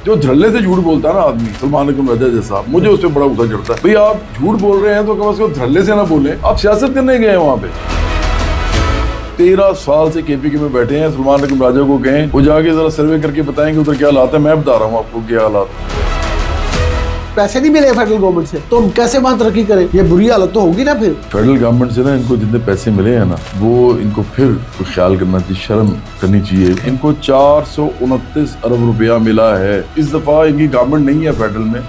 جو دھڑلے سے جھوٹ بولتا ہے نا آدمی, سلمان اکرم راجہ جیسا, مجھے اس پہ بڑا غصہ چڑھتا ہے. بھئی آپ جھوٹ بول رہے ہیں تو کم از کم دھڑلے سے نہ بولیں, آپ سیاست کرنے گئے ہیں وہاں پہ. 13 سال سے کے پی کے میں بیٹھے ہیں. سلمان اکرم راجہ کو کہیں وہ جا کے ذرا سروے کر کے بتائیں کہ ادھر کیا حالات ہے. میں بتا رہا ہوں آپ کو کیا حالات. پیسے نہیں ملے فیڈرل گورنمنٹ سے تو ہم کیسے وہاں ترقی کریں؟ یہ بری حالت تو ہوگی نا. پھر فیڈرل گورنمنٹ سے نا ان کو جتنے پیسے ملے ہیں نا, وہ ان کو پھر خیال کرنا چاہیے, شرم کرنی چاہیے. ان کو 429 ارب روپیہ ملا ہے. اس دفعہ ان کی گورنمنٹ نہیں ہے فیڈرل میں.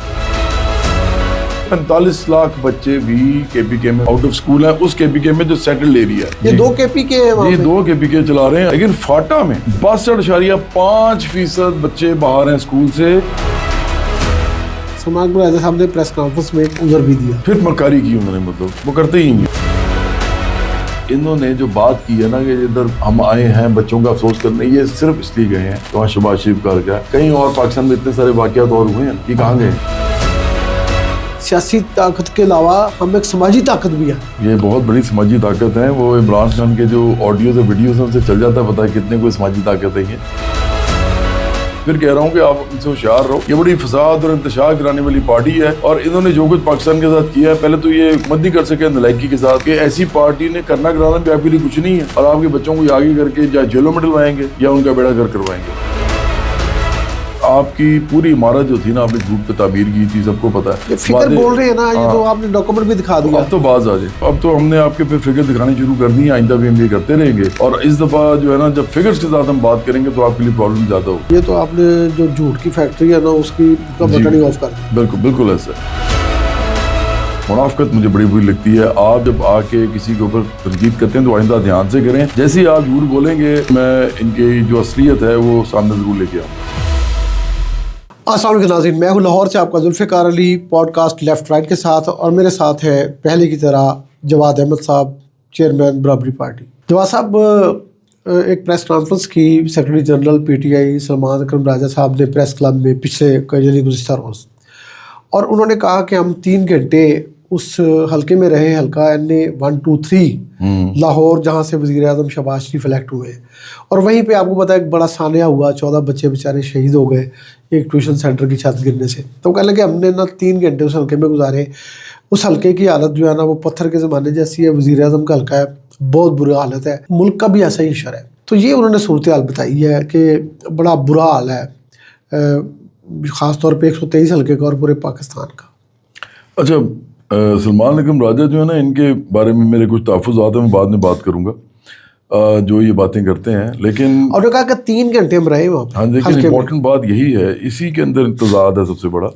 45 لاکھ بچے بھی کے پی کے میں آؤٹ آف اسکول ہیں, اس کے پی کے میں جو سیٹلڈ ایریا ہے. یہ 2 کے پی کے ہیں, یہ 2 کے پی کے چلا رہے ہیں. لیکن فاٹا میں 62.5% بچے باہر ہیں اسکول سے. سلمان اکرم راجہ صاحب نے پریس کانفرنس میں عذر بھی دیا. پھر مکاری کی انہوں نے, مطلب وہ کرتے ہی ہیں. انہوں نے جو بات کی ہے نا کہ ادھر ہم آئے ہیں بچوں کا افسوس کرنے, یہ صرف اس لیے گئے ہیں کہ وہاں شہباز شریف کا گیا. کہیں اور پاکستان میں اتنے سارے واقعات اور ہوئے ہیں, یہ کہاں گئے. سیاسی طاقت کے علاوہ ہم ایک سماجی طاقت بھی ہے. یہ بہت بڑی سماجی طاقت ہے. وہ عمران خان کے جو آڈیوز اور ویڈیوز ہیں ان سے چل جاتا ہے پتہ ہے کتنے کوئی سماجی طاقت ہے. یہ پھر کہہ رہا ہوں کہ آپ ان سے ہوشیار رہو. یہ بڑی فساد اور انتشار کرانے والی پارٹی ہے, اور انہوں نے جو کچھ پاکستان کے ساتھ کیا ہے پہلے تو یہ حکومت نہیں کر سکے نالائکی کے ساتھ, کہ ایسی پارٹی نے کرنا کرانا بھی آپ کے لیے کچھ نہیں ہے, اور آپ کے بچوں کو آگے کر کے یا جیلوں میں ڈلوائیں گے یا ان کا بیڑا گھر کروائیں گے. آپ کی پوری عمارت جو تھی نا, آپ نے جھوٹ پہ تعبیر کی تھی, سب کو پتا ہے. فگر بول رہے ہیں نا, یہ تو آپ نے ڈاکومنٹ بھی دکھا دیا. اب تو باز آ جائے. اب تو ہم نے آپ کے پہ فگر دکھانی شروع کر دی ہیں, آئندہ بھی ہم یہ کرتے رہیں گے. اور اس دفعہ جو ہے نا جب فگرز کے ساتھ ہم بات کریں گے تو آپ کے لیے پرابلم زیادہ ہوگی. یہ تو آپ نے جو جھوٹ کی فیکٹری ہے نا اس کی بٹن ہی آف کر دی. بالکل بالکل ایسا. منافقت مجھے بڑی بری لگتی ہے. آپ جب آ کے کسی کے اوپر تنقید کرتے ہیں تو آئندہ دھیان سے کریں. جیسے ہی آپ جھوٹ بولیں گے میں ان کی جو اصلیت ہے وہ سامنے ضرور لے کے آؤں. السلام علیکم ناظرین, میں ہوں لاہور سے آپ کا ذوالفقار علی, پوڈ کاسٹ لیفٹ رائٹ کے ساتھ, اور میرے ساتھ ہے پہلے کی طرح جواد احمد صاحب, چیئرمین برابری پارٹی. جواد صاحب ایک پریس کانفرنس کی secretary general P T I Salman Akram Raja صاحب نے پریس کلب میں پچھلے یعنی گزشتہ روز, اور انہوں نے کہا کہ ہم 3 گھنٹے اس حلقے میں رہے, حلقہ این اے 123 لاہور, جہاں سے وزیر اعظم شہباز شریف الیکٹ ہوئے, اور وہیں پہ آپ کو پتا ہے ایک بڑا سانحہ ہوا, 14 بچے بیچارے شہید ہو گئے ایک ٹیوشن سینٹر کی چھت گرنے سے. تو کہنے لگے ہم نے نا 3 گھنٹے اس حلقے میں گزارے. اس حلقے کی حالت جو ہے نا وہ پتھر کے زمانے جیسی ہے. وزیر اعظم کا حلقہ ہے, بہت برا حالت ہے, ملک کا بھی ایسا ہی اشر ہے. تو یہ انہوں نے صورتحال بتائی ہے کہ بڑا برا حال ہے, خاص طور پہ 123 حلقے کا اور پورے پاکستان کا. اچھا, سلمان اکرم راجہ جو ہے نا, ان کے بارے میں میرے کچھ تحفظات ہیں, میں بعد میں بات کروں گا جو یہ باتیں کرتے ہیں. لیکن اور نے کہا کہ 3 گھنٹے ہم رہے وہاں. ہاں, لیکن امپورٹنٹ بات یہی ہے, اسی کے اندر تضاد ہے سب سے بڑا,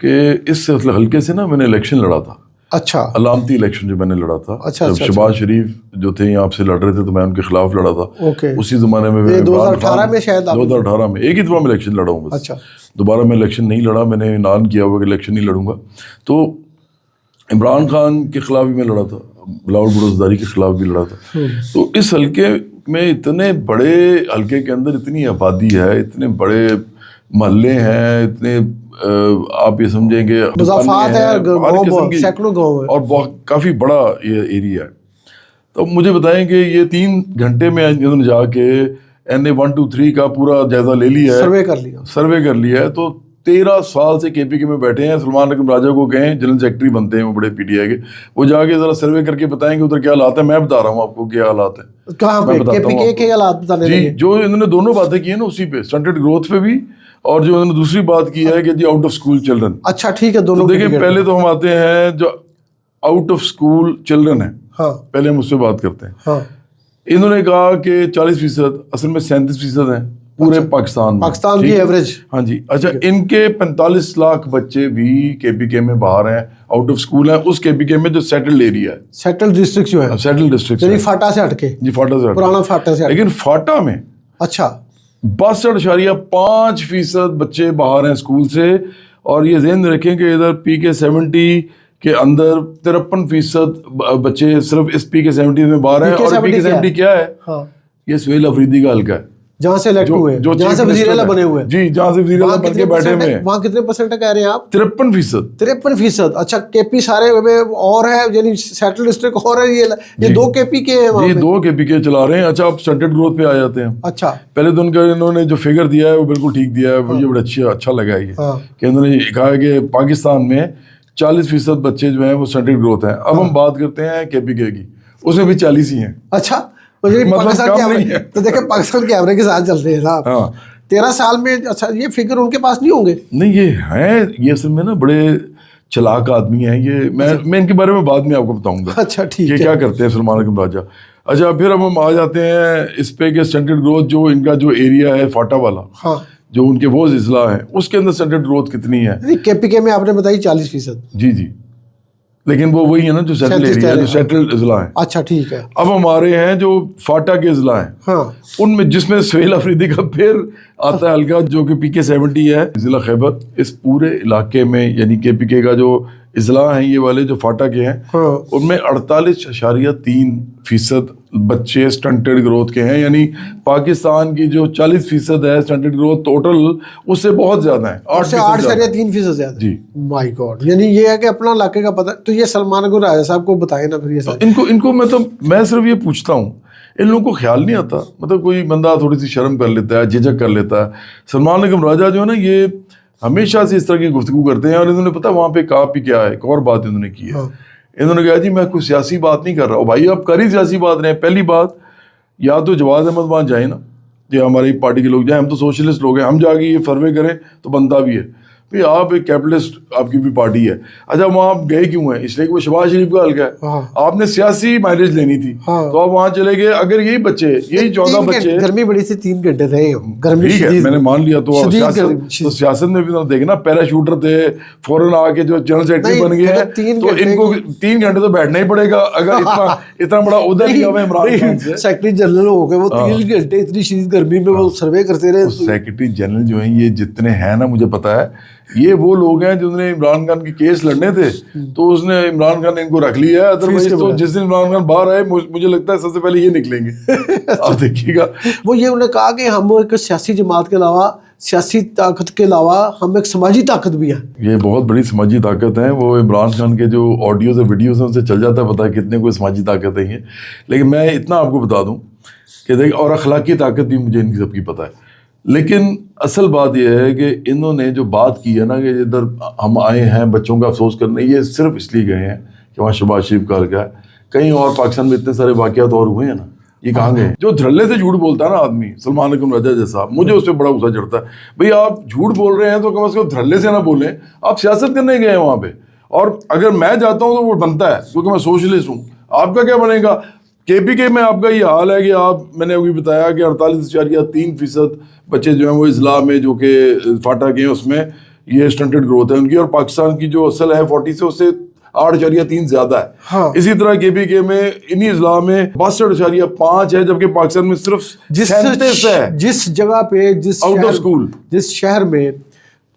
کہ اس حلقے سے نا میں نے الیکشن لڑا تھا. اچھا, علامتی الیکشن جو میں نے لڑا تھا. اچھا, شہباز شریف جو تھے یہاں سے لڑ رہے تھے تو میں ان کے خلاف لڑا تھا. اسی زمانے میں 2018 میں, شاید 2018 میں ایک ہی دفعہ میں الیکشن لڑا ہوں بس. اچھا, دوبارہ میں الیکشن نہیں لڑا, میں نے اعلان کیا ہوا کہ الیکشن نہیں لڑوں گا. تو عمران خان کے خلاف بھی میں لڑا تھا, بلاول بھٹو زرداری کے خلاف بھی لڑا تھا. تو اس حلقے میں اتنے بڑے حلقے کے اندر اتنی آبادی ہے, اتنے بڑے محلے ہیں, اتنے آپ یہ سمجھیں گے مضافات ہے, سینکڑوں گاؤں ہیں, اور بہت کافی بڑا یہ ایریا ہے. تو مجھے بتائیں کہ یہ 3 گھنٹے میں انہوں نے جا کے این اے 123 کا پورا جائزہ لے لیا ہے, سروے کر لیا ہے. تو 13 سال سے کے پی کے میں بیٹھے ہیں. سلمان اکرم راجہ کو کہیں, جنرل سیکرٹری بنتے ہیں وہ بڑے پی ٹی آئی کے, وہ جا کے ذرا سروے کر کے بتائیں کہ ادھر کیا حالات ہیں. میں بتا رہا ہوں آپ کو کیا حالات ہیں. کہاں پہ کے پی کے کے حالات بتانے جی, جو انہوں نے دونوں باتیں کی ہیں نا اسی پہ, سٹنٹڈ گروتھ پہ بھی, اور جو انہوں نے دوسری بات کی ہے کہ جی آؤٹ آف اسکول چلڈرن. اچھا ٹھیک ہے, دونوں. دیکھیں پہلے تو ہم آتے ہیں جو آؤٹ آف اسکول چلڈرن ہیں, پہلے ہم اس سے بات کرتے ہیں. انہوں نے کہا کہ 40%, اصل میں 37% ہیں پورے پاکستان کی ایوریج. ہاں جی. اچھا, ان کے 45 لاکھ بچے بھی کے پی کے میں باہر ہیں, آؤٹ آف اسکول ہیں, اس کے پی کے میں جو سیٹلڈ ایریا ہے, سیٹلڈ ڈسٹرکٹ جو ہے, سیٹلڈ ڈسٹرکٹ یعنی فاٹا سے ہٹ کے. جی, فاٹا سے ہٹ, پرانا فاٹا سے. لیکن فاٹا میں اچھا 62.5% بچے باہر ہیں اسکول سے. اور یہ ذہن رکھیں کہ ادھر پی کے 70 کے اندر 53% بچے صرف اس پی کے 70 میں باہر ہیں. اور پی کے 70 کیا ہے؟ یہ سہیل افریدی کا حلقہ ہے. جہاں سے الیکٹ ہوئے ہیں، جہاں سے وزیر اعلیٰ بنے ہوئے ہیں، جی جہاں سے وزیر اعلیٰ بن کے بیٹھے ہوئے ہیں، وہاں کتنے پرسنٹ کہہ رہے ہیں آپ؟ 53%. 53%. اچھا کے پی سارے اور ہے، یعنی سیٹل ڈسٹرکٹ اور ہے، یہ 2 کے پی کے ہیں وہاں یہ پہ؟ 2 کے پی کے چلا رہے ہیں. اچھا اب سٹنٹڈ گروتھ پہ آ جاتے ہیں. اچھا پہلے تو ان کا انہوں نے جو فگر دیا ہے وہ بالکل ٹھیک دیا ہے، مجھے بڑا اچھا لگا یہ کہ انہوں نے کہا کہ پاکستان میں 40% بچے جو ہیں وہ سٹنٹڈ گروتھ ہیں. اب ہم بات کرتے ہیں کے پی کے کی، اس میں بھی 40 ہی ہیں. اچا پاکستان کے ایوریج تو دیکھیں، پاکستان کے ایوریج کے ساتھ چلتے ہیں صاحب. 13 سال میں اچھا یہ فگر ان کے پاس نہیں ہوں گے؟ نہیں یہ ہیں، یہ اصل میں نا بڑے چلاک آدمی ہیں یہ. میں ان کے بارے میں بعد میں آپ کو بتاؤں گا. اچھا ٹھیک ہے. یہ کیا کرتے ہیں سلمان اکرم راجہ. اچھا پھر اب ہم آ جاتے ہیں اس پہ کہ سٹنٹڈ گروتھ جو ان کا جو ایریا ہے فاٹا والا، ہاں جو ان کے وہ اضلاع ہیں، اس کے اندر سٹنٹڈ گروتھ کتنی ہے؟ کے پی کے میں آپ نے بتائی 40%. جی جی، لیکن وہ وہی ہے نا جو سیٹل ایریا ہے، جو سیٹل اضلاع ہیں. اچھا ٹھیک ہے. اب ہمارے ہیں جو فاٹا کے اضلاع ہیں، ہاں ان میں جس میں سہیل افریدی کا پھر آتا ہے حلقہ جو کہ پی کے 70 ہے، ضلع خیبر. اس پورے علاقے میں یعنی کے پی کے کا جو اضلاع ہیں یہ والے جو فاٹا کے ہیں، ان میں 48.3% بچے سٹنٹڈ گروتھ کے ہیں. یعنی پاکستان کی جو 40% ہے سٹنٹڈ گروتھ ٹوٹل، اس سے بہت زیادہ ہیں، 8.3% زیادہ. جی مائی گاڈ. یعنی یہ ہے کہ اپنا علاقے کا پتہ. تو یہ سلمان اکرم راجہ صاحب کو بتائیں نا پھر. یہ ان کو میں صرف یہ پوچھتا ہوں، ان لوگوں کو خیال نہیں آتا؟ مطلب کوئی بندہ تھوڑی سی شرم کر لیتا ہے، جھجک کر لیتا ہے. سلمان اکرم راجہ جو ہے نا، یہ ہمیشہ سے اس طرح کی گفتگو کرتے ہیں. اور انہوں نے پتا وہاں پہ کہا بھی کیا ہے، ایک اور بات انہوں نے کی ہے. انہوں نے کہا جی میں کوئی سیاسی بات نہیں کر رہا ہوں. بھائی آپ کر ہی سیاسی بات رہے ہیں. پہلی بات، یا تو جواز احمد وہاں جائیں نا، یہ ہماری پارٹی کے لوگ جائیں، ہم تو سوشلسٹ لوگ ہیں، ہم جا کے یہ سروے کریں تو بنتا بھی ہے. بھائی آپ ایک کیپٹلسٹ، آپ کی بھی پارٹی ہے. اچھا وہاں آپ گئے کیوں ہیں؟ اس لیے کہ وہ شہباز شریف کا حلقہ ہے، آپ نے سیاسی مائلیج لینی تھی تو آپ وہاں چلے گئے. اگر یہی بچے، یہی 14 بچے، گرمی بڑی سی 3 گھنٹے رہے گرمی، ٹھیک ہے میں نے مان لیا. تو سیاست میں بھی دیکھنا، پیراشوٹر تھے، فوراً آ کے جو جنرل سیکرٹری بن گئے ہیں، تو ان کو 3 گھنٹے تو بیٹھنا ہی پڑے گا. اگر اتنا بڑا عہدہ لیا ہوا عمران خان سے، سیکرٹری جنرل ہو گئے وہ 3 گھنٹے اتنی شدید گرمی میں وہ سروے کرتے رہے. سیکرٹری جنرل جو ہیں یہ جتنے ہیں نا، مجھے پتا ہے یہ وہ لوگ ہیں جنہوں نے عمران خان کے کیس لڑنے تھے، تو اس نے عمران خان نے ان کو رکھ لیا ہے. ادروائز تو جس دن عمران خان باہر آئے مجھے لگتا ہے سب سے پہلے یہ نکلیں گے. آپ دیکھیے گا وہ یہ انہوں نے کہا کہ ہم ایک سیاسی جماعت کے علاوہ، سیاسی طاقت کے علاوہ ہم ایک سماجی طاقت بھی ہیں. یہ بہت بڑی سماجی طاقت ہے. وہ عمران خان کے جو آڈیوز اور ویڈیوز ہیں ان سے چل جاتا ہے پتہ ہے کتنے کوئی سماجی طاقت ہے یہ. لیکن میں اتنا آپ کو بتا دوں کہ دیکھ، اور اخلاقی طاقت بھی مجھے ان کی سب کی پتہ ہے. لیکن اصل بات یہ ہے کہ انہوں نے جو بات کی ہے نا کہ ادھر ہم آئے ہیں بچوں کا افسوس کرنے، یہ صرف اس لیے گئے ہیں کہ وہاں شہباز شریف کا حلقہ ہے. کہیں اور پاکستان میں اتنے سارے واقعات اور ہوئے ہیں نا، یہ کہاں گئے؟ جو دھڑلے سے جھوٹ بولتا ہے نا آدمی، سلمان اکرم راجہ جیسا، مجھے اس پہ بڑا غصہ چڑھتا ہے. بھئی آپ جھوٹ بول رہے ہیں تو کم از کم دھڑلے سے نہ بولیں. آپ سیاست کرنے گئے ہیں وہاں پہ، اور اگر میں جاتا ہوں تو وہ بنتا ہے کیونکہ میں سوشلسٹ ہوں. آپ کا کیا بنے گا؟ کے پی کے میں آپ کا یہ حال ہے کہ میں نے ابھی بتایا کہ 48.3% بچے جو ہیں وہ اضلاع میں جو کہ فاٹا کے ہیں اس میں یہ سٹنٹڈ گروتھ ہے ان کی. اور پاکستان کی جو اصل ہے 40 سے اس سے 8.3 زیادہ ہے. اسی طرح کے پی کے میں انہی اضلاع میں 62.5 ہے، جبکہ پاکستان میں صرف 37 ہے. جس جگہ پہ آؤٹ آف اسکول، جس شہر میں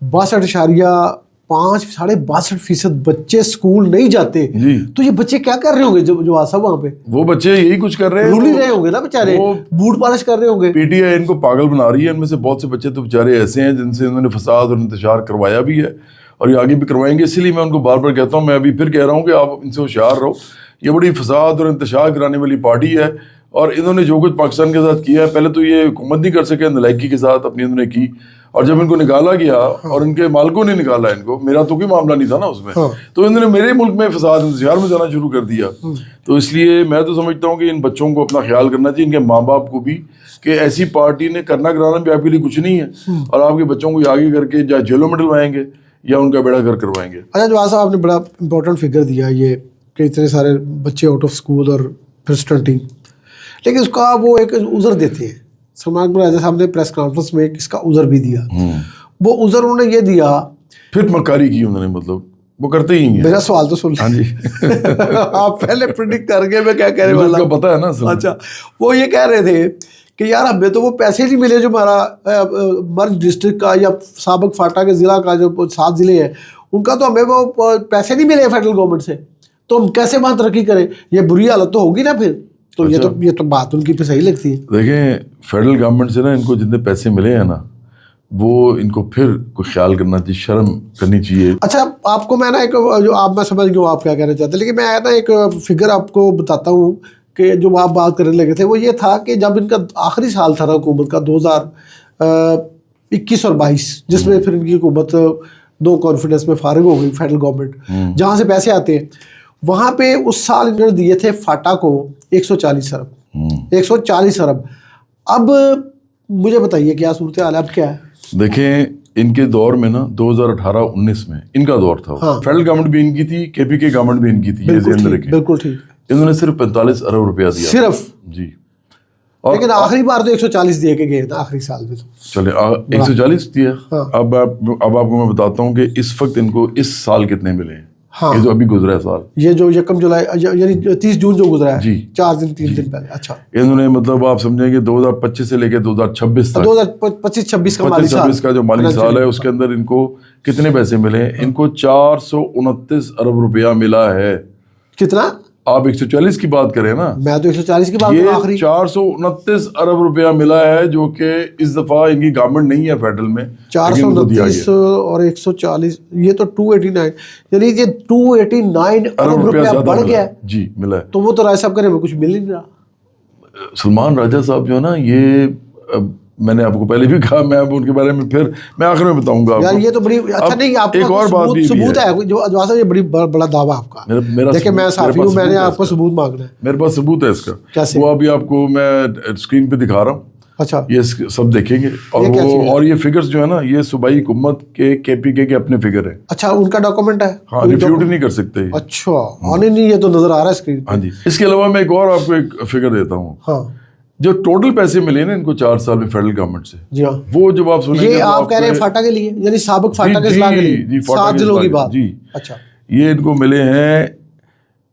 62.5-62.5% بچے اسکول نہیں جاتے، تو یہ بچے کیا کر رہے ہوں گے جو آسا وہاں پہ؟ وہ بچے یہی کچھ کر رہے ہیں، رول ہی رہے ہوں گے نا بیچارے، بوٹ پالش کر رہے ہوں گے. پی ٹی آئی ان کو پاگل بنا رہی ہے. ان میں سے بہت سے بچے تو بیچارے ایسے ہیں جن سے انہوں نے فساد اور انتشار کروایا بھی ہے اور یہ آگے بھی کروائیں گے. اسی لیے میں ان کو بار بار کہتا ہوں، میں ابھی پھر کہہ رہا ہوں کہ آپ ان سے ہوشیار رہو. یہ بڑی فساد اور انتشار کرانے والی پارٹی ہے، اور انہوں نے جو کچھ پاکستان کے ساتھ کیا ہے، پہلے تو یہ حکومت نہیں کر سکے، نالائکی کے ساتھ اپنی انہوں نے کی. اور جب ان کو نکالا گیا اور ان کے مالکوں نے نکالا ان کو، میرا تو کوئی معاملہ نہیں تھا نا اس میں، تو انہوں نے میرے ملک میں فساد انتشار میں جانا شروع کر دیا. تو اس لیے میں تو سمجھتا ہوں کہ ان بچوں کو اپنا خیال کرنا چاہیے، ان کے ماں باپ کو بھی، کہ ایسی پارٹی نے کرنا کرانا بھی آپ کے لیے کچھ نہیں ہے، اور آپ کے بچوں کو آگے کر کے یا جیلوں میں ڈلوائیں گے یا ان کا بیڑا گھر کروائیں گے. اچھا جواز صاحب، آپ نے بڑا امپورٹنٹ فگر دیا یہ کہ اتنے سارے بچے آؤٹ آف اسکول اور پھر اسٹنٹنگ، لیکن اس کا وہ ایک عذر دیتے ہیں. سلمان اکرم راجہ صاحب نے پریس کانفرنس میں اس کا عذر بھی دیا. وہ عذر انہوں نے یہ دیا، پھر مکاری کی انہوں نے، مطلب وہ کرتے ہی ہیں. میرا سوال تو سن. ہاں جی آپ پہلے پریڈکٹ کر گئے میں کیا کہنے والا ہوں، پتا ہے نا. اچھا وہ یہ کہہ رہے تھے کہ یار ہمیں تو وہ پیسے نہیں ملے جو ہمارا مرج ڈسٹرکٹ کا یا سابق فاٹا کے ضلع کا جو 7 ضلع ہیں ان کا، تو ہمیں وہ پیسے نہیں ملے فیڈرل گورنمنٹ سے، تو ہم کیسے وہاں ترقی کریں؟ یہ بری حالت تو ہوگی نا پھر. تو یہ تو بات ان کی پہ صحیح لگتی ہے. دیکھیں فیڈرل گورنمنٹ سے نا ان کو جتنے پیسے ملے ہیں نا وہ ان کو پھر کوئی خیال کرنا چاہیے, شرم کرنی چاہیے. اچھا آپ کو میں نا ایک جو آپ میں سمجھ گیا آپ کیا کہنا چاہتے ہیں, لیکن میں نا ایک فگر آپ کو بتاتا ہوں کہ جو آپ بات کرنے لگے تھے وہ یہ تھا کہ جب ان کا آخری سال تھا نا حکومت کا 2021 اور 22, جس میں پھر ان کی حکومت نو کانفیڈنس میں فارغ ہو گئی فیڈرل گورنمنٹ, جہاں سے پیسے آتے ہیں وہاں پہ اس سال انہوں نے دیے تھے فاٹا کو 140 ارب. اب مجھے بتائیے کیا صورتحال ہے, اب کیا ہے؟ دیکھیں ان کے دور میں نا 2018-19 میں ان کا دور تھا, فیڈرل گورنمنٹ بھی ان کی تھی, کے پی کے گورنمنٹ بھی ان کی تھی, یہ ذہن میں رکھیں. بالکل ٹھیک. انہوں نے صرف 45 ارب روپیہ دیا صرف, جی. لیکن آخری بار تو 140 دے کے گئے تھے آخری سال میں. تو چلے 140 دیا. اب آپ کو میں بتاتا ہوں کہ اس وقت ان کو اس سال کتنے ملے ہیں. یہ جو ابھی گزرا ہے سال, یہ جو 1 جولائی یعنی 30 جون جو گزرا ہے, جی 4 دن 3 دن پہلے. اچھا انہوں نے مطلب آپ سمجھیں کہ 2025 سے لے کے 2026 تک 2025-26 کا جو مالی سال ہے اس کے اندر ان کو کتنے پیسے ملے ہیں؟ ان کو 429 ارب روپیہ ملا ہے. کتنا؟ آپ 140 کی بات کریں نا, میں تو 140 کی بات. یہ 429 ارب روپیہ ملا ہے جو کہ اس دفعہ ان کی گورنمنٹ نہیں ہے فیڈرل میں. 429 اور 140 یہ تو 289, یعنی یہ 289 ارب روپیہ بڑھ گیا جی ملا ہے. تو وہ تو رائے صاحب کرے وہ کچھ مل نہیں رہا. سلمان راجہ صاحب جو ہے نا, یہ میں نے آپ کو پہلے بھی کہا, میں اب ان کے بارے میں پھر میں آخر میں بتاؤں گا. یار یہ تو بڑی اچھا نہیں, آپ ایک اور بات بھی ثبوت ہے جو اجوا یہ بڑی بڑا دعویٰ آپ کا. دیکھیں میں صحافی ہوں, میں نے آپ کو ثبوت مانگنا ہے. میرے پاس ثبوت ہے اس کا, وہ ابھی آپ کو میں اسکرین پہ دکھا رہا ہوں. اچھا یہ سب دیکھیں گے. اور یہ فگرز جو ہے نا یہ صوبائی حکومت کے پی کے اپنے فگر ہیں. اچھا ان کا ڈاکومنٹ ہے, ہاں ریفیوٹ نہیں کر سکتے. اچھا نہیں یہ تو نظر آ رہا ہے اسکرین پہ. ہاں جی. اس کے علاوہ میں ایک اور آپ کو ایک فگر دیتا ہوں. ہاں جو ٹوٹل پیسے ملے نا ان کو 4 سال میں فیڈرل گورنمنٹ سے, جی ہاں وہ جب آپ سنیں یہ آپ کہہ رہے ہیں فاٹا کے لیے, یعنی سابق فاٹا کے اصلاح کے لیے 7 دنوں کی بات. جی اچھا یہ ان کو ملے ہیں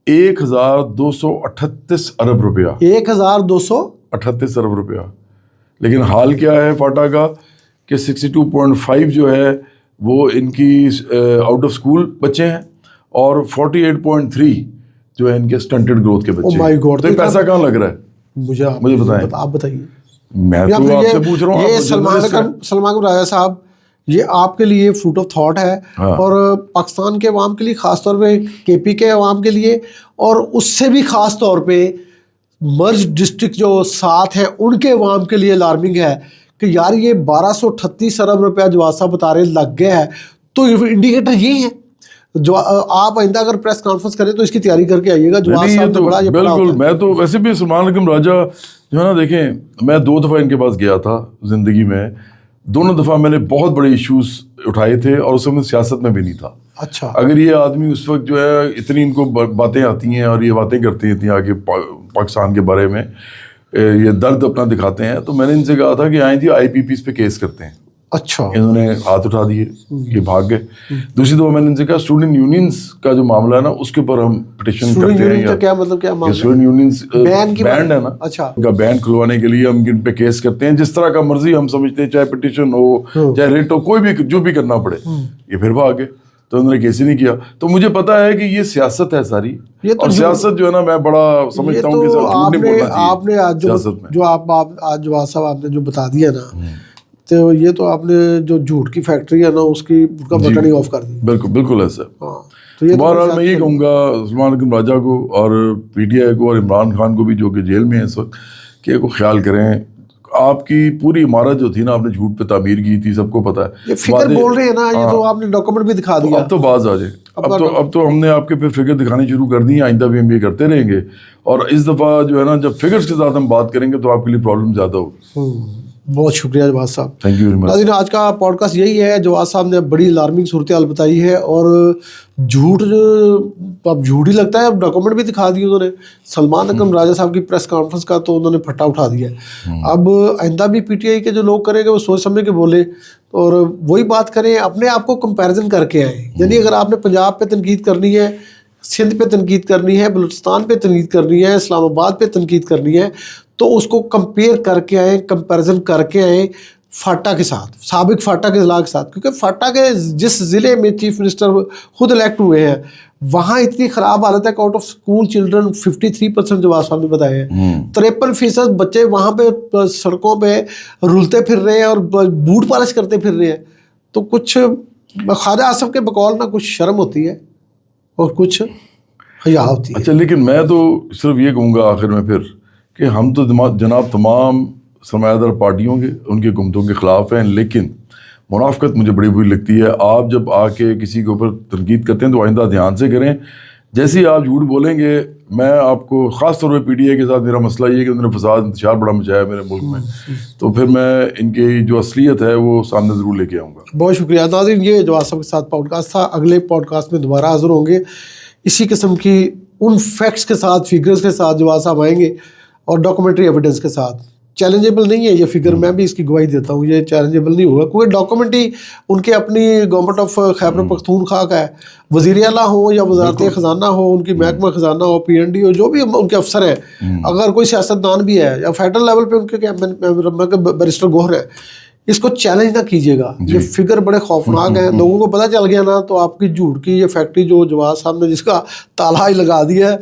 1238 ارب روپیہ. 1238 ارب روپیہ. لیکن حال کیا ہے فاٹا کا کہ 62.5 جو ہے وہ ان کی آؤٹ آف اسکول بچے ہیں, اور 48.3 جو ہے ان کے سٹنٹڈ گروتھ کے بچے ہیں. تو پیسہ کہاں لگ رہا ہے مجھے بتائیں, آپ بتائیے. میں تو آپ سے پوچھ رہا ہوں. یہ سلمان راجہ صاحب یہ آپ کے لیے فروٹ آف تھاٹ ہے, اور پاکستان کے عوام کے لیے خاص طور پہ کے پی کے عوام کے لیے, اور اس سے بھی خاص طور پہ مرج ڈسٹرکٹ جو ساتھ ہیں ان کے عوام کے لیے الارمنگ ہے کہ یار یہ 1238 ارب روپیہ جو صاحب بتا رہے لگ گیا ہے. تو انڈیکیٹر یہ ہے. جو آپ آئندہ اگر پریس کانفرنس کریں تو اس کی تیاری کر کے آئیے گا. بالکل. میں تو ویسے بھی سلمان حکم راجہ جو ہے نا, دیکھیں میں 2 دفعہ ان کے پاس گیا تھا زندگی میں. دونوں دفعہ میں نے بہت بڑے ایشوز اٹھائے تھے, اور اس وقت سیاست میں بھی نہیں تھا. اچھا اگر یہ آدمی اس وقت جو ہے اتنی ان کو باتیں آتی ہیں اور یہ باتیں کرتے ہیں آگے پاکستان کے بارے میں, یہ درد اپنا دکھاتے ہیں, تو میں نے ان سے کہا تھا کہ آئیں جی آئی پی پیز پہ کیس کرتے ہیں. اچھا انہوں نے ہاتھ اٹھا دیے, یہ بھاگ گئے. دوسری دفعہ میں نے ان سے کہا اسٹوڈنٹ یونینز کا جو معاملہ ہے نا اس کے اوپر ہم پٹیشن کرتے ہیں. کیا مطلب کیا اسٹوڈنٹ یونینز بینڈ ہے نا, اچھا ان کا بینڈ کھلوانے کے لیے ہم ان پہ کیس کرتے ہیں جس طرح کا مرضی ہم سمجھتے ہیں, چاہے پٹیشن ہو چاہے ریٹ ہو, کوئی بھی جو بھی کرنا پڑے. یہ پھر بھاگ گئے, تو انہوں نے کیس ہی نہیں کیا. تو مجھے پتا ہے کہ یہ سیاست ہے ساری, اور سیاست جو ہے نا میں بڑا سمجھتا ہوں کہ جھوٹ نہیں بولنا چاہیے. آپ نے آج جو آج جواز صاحب آپ نے جو بتا دیا نا, تو یہ تو آپ نے جو جھوٹ کی فیکٹری ہے نا اس کا بٹن ہی آف کر دیا. بالکل بالکل ایسا. بہرحال میں یہ کہوں گا سلمان حکم راجہ کو اور پی ٹی آئی کو اور عمران خان کو بھی جو کہ جیل میں ہیں اس وقت, کہ کو خیال کریں. آپ کی پوری عمارت جو تھی نا آپ نے جھوٹ پہ تعمیر کی تھی, سب کو پتا ہے. یہ فگر بول رہے ہیں نا, یہ تو آپ نے ڈاکومنٹ بھی دکھا دیا. اب تو باز آ جائے. اب تو ہم نے آپ کے پہ فگر دکھانی شروع کر دی ہیں, آئندہ بھی ہم یہ کرتے رہیں گے. اور اس دفعہ جو ہے نا جب فگرز کے ساتھ ہم بات کریں گے تو آپ کے لیے پرابلم زیادہ ہوگی. بہت شکریہ جواز صاحب. Thank you very much. ناظرین آج کا پوڈ کاسٹ یہی ہے. جواز صاحب نے بڑی الارمنگ صورتحال بتائی ہے, اور جھوٹ اب جھوٹ ہی لگتا ہے. اب ڈاکومنٹ بھی دکھا دیے انہوں نے. سلمان حکم راجہ صاحب کی پریس کانفرنس کا تو انہوں نے پھٹا اٹھا دیا ہے. اب آئندہ بھی پی ٹی آئی کے جو لوگ کریں گے وہ سوچ سمجھ کے بولے, اور وہی بات کریں, اپنے آپ کو کمپیریزن کر کے آئیں. یعنی اگر آپ نے پنجاب پہ تنقید کرنی ہے, سندھ پہ تنقید کرنی ہے, بلوچستان پہ تنقید کرنی ہے, اسلام آباد پہ تنقید کرنی ہے, تو اس کو کمپیئر کر کے آئیں, کمپیریزن کر کے آئیں فاٹا کے ساتھ, سابق فاٹا کے اضلاع کے ساتھ. کیونکہ فاٹا کے جس ضلع میں چیف منسٹر خود الیکٹ ہوئے ہیں وہاں اتنی خراب حالت ہے کہ آؤٹ آف اسکول چلڈرن 53% جواز صاحب نے بتائے ہیں، 53% بچے وہاں پہ سڑکوں پہ رولتے پھر رہے ہیں اور بوٹ پالش کرتے پھر رہے ہیں. تو کچھ خواجہ آصف کے بقول نہ کچھ شرم ہوتی ہے اور کچھ حیا ہوتی ہے. اچھا لیکن میں تو صرف یہ کہوں گا آخر میں پھر کہ ہم تو جناب تمام سرمایہ دار پارٹیوں کے ان کی حکومتوں کے خلاف ہیں، لیکن منافقت مجھے بڑی بری لگتی ہے. آپ جب آ کے کسی کے اوپر تنقید کرتے ہیں تو آئندہ دھیان سے کریں. جیسے ہی آپ جھوٹ بولیں گے، میں آپ کو خاص طور پہ پی ٹی آئی کے ساتھ میرا مسئلہ یہ ہے کہ انہوں نے فساد انتشار بڑا مچایا میرے ملک میں، تو پھر میں ان کی جو اصلیت ہے وہ سامنے ضرور لے کے آؤں گا. بہت شکریہ ناظرین، یہ جواز صاحب کے ساتھ پوڈ کاسٹ تھا. اگلے پوڈ کاسٹ میں دوبارہ حاضر ہوں گے اسی قسم کی ان فیکٹس کے ساتھ، فگرز کے ساتھ. جواز صاحب آئیں گے اور ڈاکومنٹری ایویڈنس کے ساتھ. چیلنجیبل نہیں ہے یہ فگر، میں بھی اس کی گواہی دیتا ہوں، یہ چیلنجیبل نہیں ہوگا کیونکہ ڈاکومنٹری ان کے اپنی گورنمنٹ آف خیبر پختونخوا کا ہے. وزیر اعلیٰ ہو یا وزارت خزانہ ہو، ان کی محکمہ خزانہ ہو، پی این ڈی ہو، جو بھی ان کے افسر ہیں، اگر کوئی سیاستدان بھی ہے یا فیڈرل لیول پہ ان کے بیرسٹر گوہر ہے، اس کو چیلنج نہ کیجیے گا. یہ فگر بڑے خوفناک ہیں. لوگوں کو پتہ چل گیا نا تو آپ کی جھوٹ کی یہ فیکٹری جو جواز صاحب نے جس کا تالا ہی لگا دیا ہے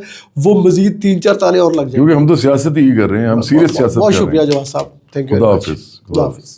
وہ مزید 3-4 تالے اور لگ جائیں گے. کیونکہ ہم تو سیاست ہی کر رہے ہیں، ہم سیریس سیاست کر رہے ہیں. بہت شکریہ جواز صاحب، تھینک یو. خدا حافظ. خدا حافظ.